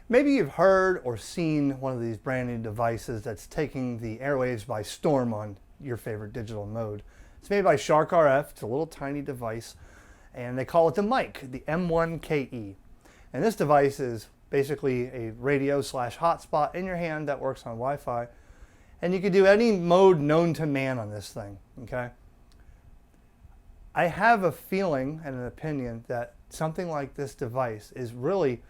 Maybe you've heard or seen one of these brand new devices that's taking the airwaves by storm on your favorite digital mode. It's made by SharkRF. It's a little tiny device, and they call it the mic, the M1KE. And this device is basically a radio slash hotspot in your hand that works on Wi-Fi. And you can do any mode known to man on this thing, okay? I have a feeling and an opinion that something like this device is really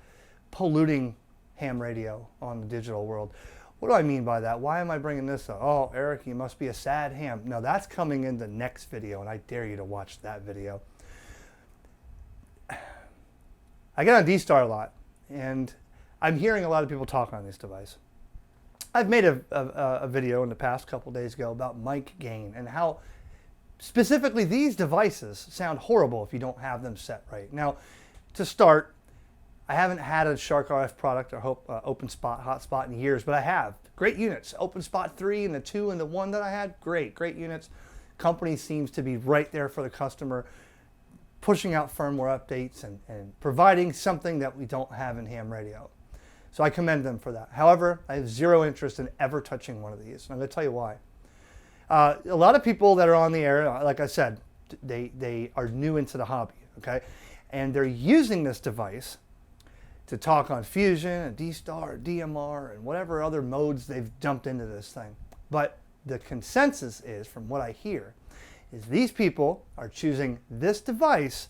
polluting ham radio on the digital world. What do I mean by that? Why am I bringing this up? Oh, Eric, you must be a sad ham. No, that's coming in the next video, and I dare you to watch that video. I get on D-Star a lot, and I'm hearing a lot of people talk on this device. I've made a video in the past couple days ago about mic gain and how specifically these devices sound horrible if you don't have them set right. Now, to start, I haven't had a SharkRF product or open spot hotspot in years, but I have. Great units. Open spot 3 and the 2 and the 1 that I had, great units. Company seems to be right there for the customer, pushing out firmware updates and providing something that we don't have in ham radio. So I commend them for that. However, I have zero interest in ever touching one of these. And I'm going to tell you why. A lot of people that are on the air, like I said, they are new into the hobby, okay? And they're using this device to talk on Fusion and D-Star, DMR, and whatever other modes they've dumped into this thing. But the consensus is, from what I hear, is these people are choosing this device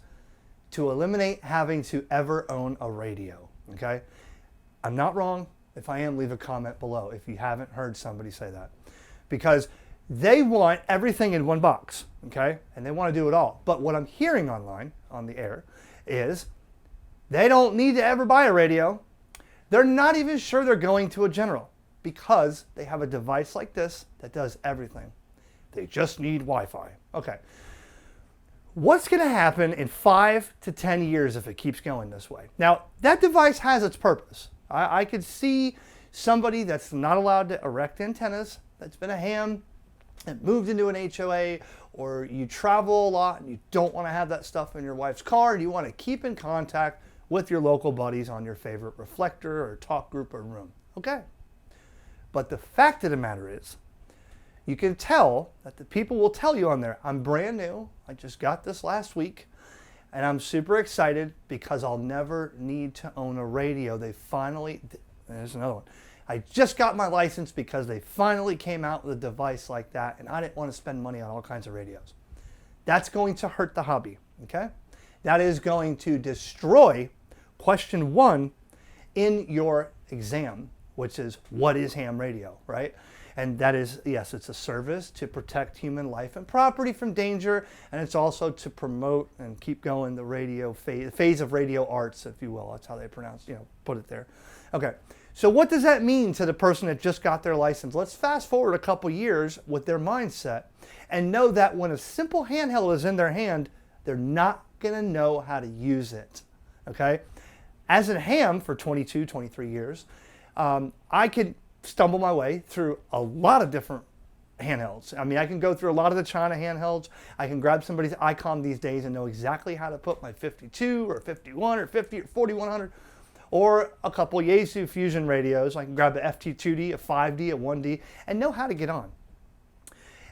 to eliminate having to ever own a radio, okay? I'm not wrong. If I am, leave a comment below if you haven't heard somebody say that. Because they want everything in one box, okay? And they want to do it all. But what I'm hearing online, on the air, is they don't need to ever buy a radio. They're not even sure they're going to a general because they have a device like this that does everything. They just need Wi-Fi. Okay. What's going to happen in 5 to 10 years if it keeps going this way? Now, that device has its purpose. I could see somebody that's not allowed to erect antennas, that's been a ham, and moved into an HOA, or you travel a lot and you don't want to have that stuff in your wife's car, and you want to keep in contact with your local buddies on your favorite reflector or talk group or room. Okay. But the fact of the matter is, you can tell that the people will tell you on there, I'm brand new, I just got this last week, and I'm super excited because I'll never need to own a radio. They finally, there's another one. I just got my license because they finally came out with a device like that, and I didn't want to spend money on all kinds of radios. That's going to hurt the hobby, okay? That is going to destroy question 1 in your exam, which is, what is ham radio, right? And that is, yes, it's a service to protect human life and property from danger, and it's also to promote and keep going the radio phase of radio arts, if you will. That's how they pronounce, put it there. Okay, so what does that mean to the person that just got their license? Let's fast forward a couple years with their mindset and know that when a simple handheld is in their hand, they're not going to know how to use it, okay? As a ham for 22, 23 years, I could stumble my way through a lot of different handhelds. I mean, I can go through a lot of the China handhelds. I can grab somebody's Icom these days and know exactly how to put my 52 or 51 or 50 or 4100 or a couple Yaesu Fusion radios. I can grab a FT2D, a 5D, a 1D, and know how to get on.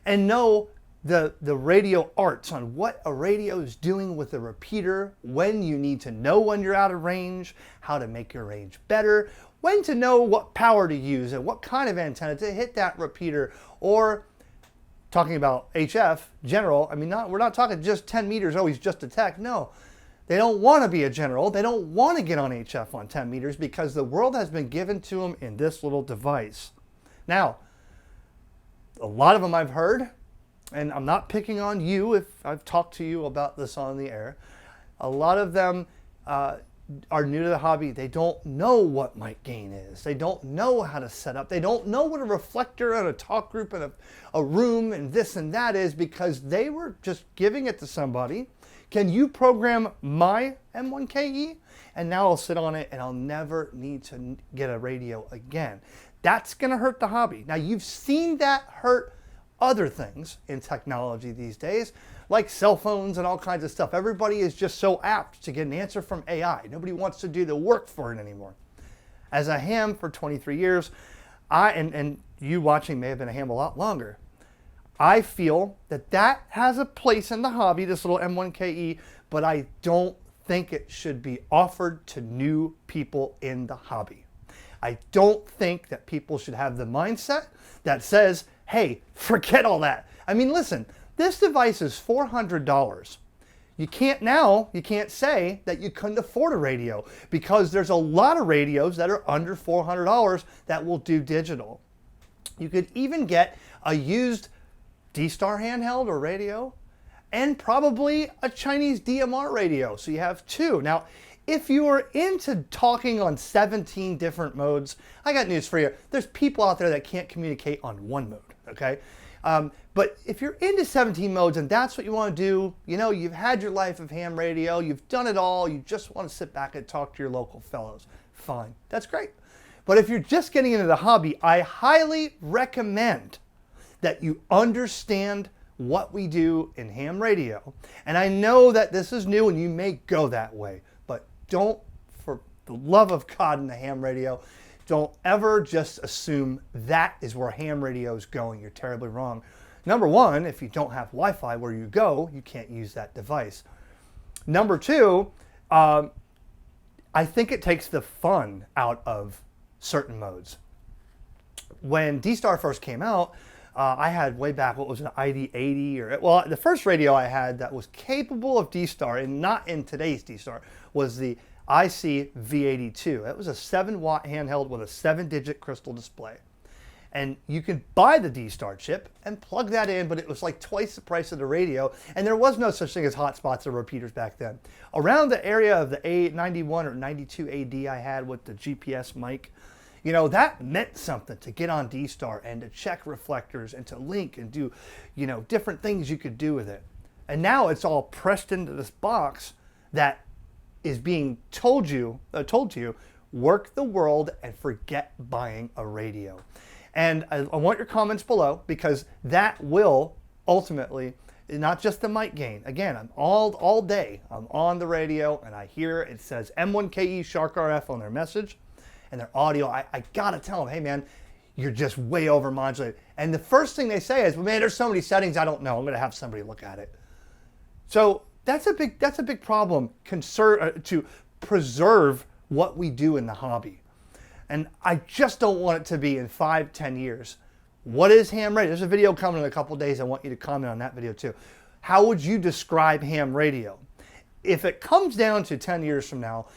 And know the radio arts on what a radio is doing with a repeater, when you need to know when you're out of range, how to make your range better, when to know what power to use and what kind of antenna to hit that repeater. Or talking about HF, general, I mean, we're not talking just 10 meters, oh, he's just a tech. No, they don't want to be a general. They don't want to get on HF on 10 meters because the world has been given to them in this little device. Now, a lot of them I've heard, and I'm not picking on you if I've talked to you about this on the air, a lot of them are new to the hobby. They don't know what mic gain is. They don't know how to set up. They don't know what a reflector and a talk group and a room and this and that is because they were just giving it to somebody. Can you program my M1KE? And now I'll sit on it and I'll never need to get a radio again. That's going to hurt the hobby. Now, you've seen that hurt other things in technology these days, like cell phones and all kinds of stuff. Everybody is just so apt to get an answer from AI. Nobody wants to do the work for it anymore. As a ham for 23 years, and you watching may have been a ham a lot longer, I feel that that has a place in the hobby, this little M1KE, but I don't think it should be offered to new people in the hobby. I don't think that people should have the mindset that says, hey, forget all that. I mean, listen, this device is $400. You can't say that you couldn't afford a radio, because there's a lot of radios that are under $400 that will do digital. You could even get a used D-Star handheld or radio, and probably a Chinese DMR radio, so you have two. Now, if you are into talking on 17 different modes, I got news for you. There's people out there that can't communicate on one mode, okay? But if you're into 17 modes and that's what you want to do, you know, you've had your life of ham radio, you've done it all, you just want to sit back and talk to your local fellows, fine, that's great. But if you're just getting into the hobby, I highly recommend that you understand what we do in ham radio. And I know that this is new and you may go that way, but don't, for the love of God in the ham radio, don't ever just assume that is where ham radio is going. You're terribly wrong. Number one, if you don't have Wi-Fi where you go, you can't use that device. Number two, I think it takes the fun out of certain modes. When D-Star first came out, I had way back, what was an ID80, or, well, the first radio I had that was capable of D-Star, and not in today's D-Star, was the IC V82. It was a 7-watt handheld with a 7-digit crystal display. And you could buy the D-Star chip and plug that in, but it was like twice the price of the radio, and there was no such thing as hotspots or repeaters back then. Around the area of the A91 or 92 AD I had with the GPS mic, you know, that meant something to get on D-Star and to check reflectors and to link and do, you know, different things you could do with it. And now it's all pressed into this box that is being told to you, work the world and forget buying a radio. And I want your comments below, because that will ultimately, not just the mic gain. Again, I'm all day, I'm on the radio and I hear it says M1KE SharkRF on their message and their audio. I gotta tell them, hey man, you're just way over modulated. And the first thing they say is, well, man, there's so many settings I don't know. I'm gonna have somebody look at it. So that's a big problem to preserve what we do in the hobby. And I just don't want it to be in 5-10 years. What is ham radio? There's a video coming in a couple days. I want you to comment on that video too. How would you describe ham radio? If it comes down to 10 years from now,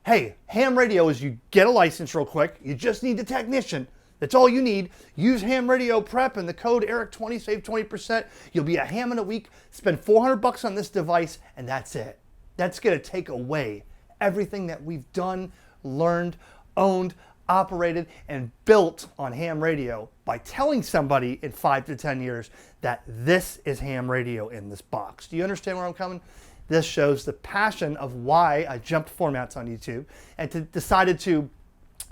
hey, ham radio is you get a license real quick. You just need the technician. That's all you need. Use Ham Radio Prep and the code ERIC20, save 20%. You'll be a ham in a week. Spend $400 on this device, and that's it. That's going to take away everything that we've done, learned, owned, operated, and built on ham radio by telling somebody in 5 to 10 years that this is ham radio in this box. Do you understand where I'm coming? This shows the passion of why I jumped formats on YouTube and decided to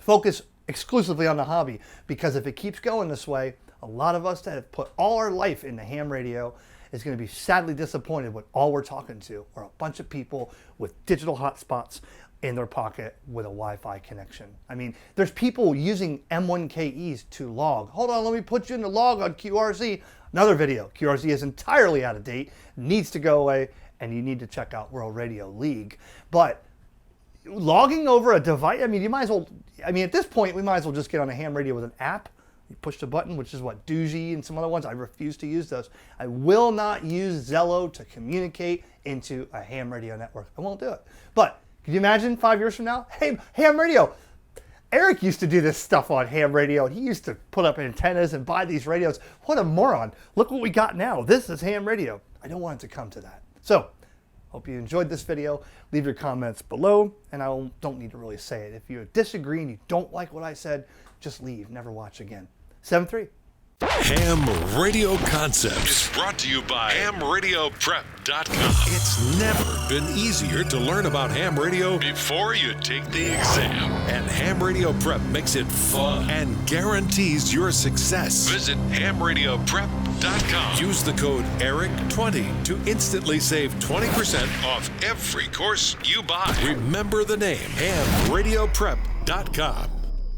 focus exclusively on the hobby, because if it keeps going this way, a lot of us that have put all our life into ham radio is going to be sadly disappointed when all we're talking to are a bunch of people with digital hotspots in their pocket with a Wi-Fi connection. I mean, there's people using M1KEs to log. Hold on, let me put you in the log on QRZ. Another video. QRZ is entirely out of date, needs to go away, and you need to check out World Radio League. But logging over a device, I mean, you might as well, I mean, at this point, we might as well just get on a ham radio with an app. You push the button, which is what, Doogie and some other ones. I refuse to use those. I will not use Zello to communicate into a ham radio network. I won't do it. But can you imagine 5 years from now? Hey, ham radio. Eric used to do this stuff on ham radio. He used to put up antennas and buy these radios. What a moron. Look what we got now. This is ham radio. I don't want it to come to that. So, hope you enjoyed this video. Leave your comments below, and I don't need to really say it. If you disagree and you don't like what I said, just leave. Never watch again. 7-3. Ham Radio Concepts is brought to you by HamRadioPrep.com. It's never been easier to learn about ham radio before you take the exam. And Ham Radio Prep makes it fun and guarantees your success. Visit HamRadioPrep.com. Use the code ERIC20 to instantly save 20% off every course you buy. Remember the name, HamRadioPrep.com.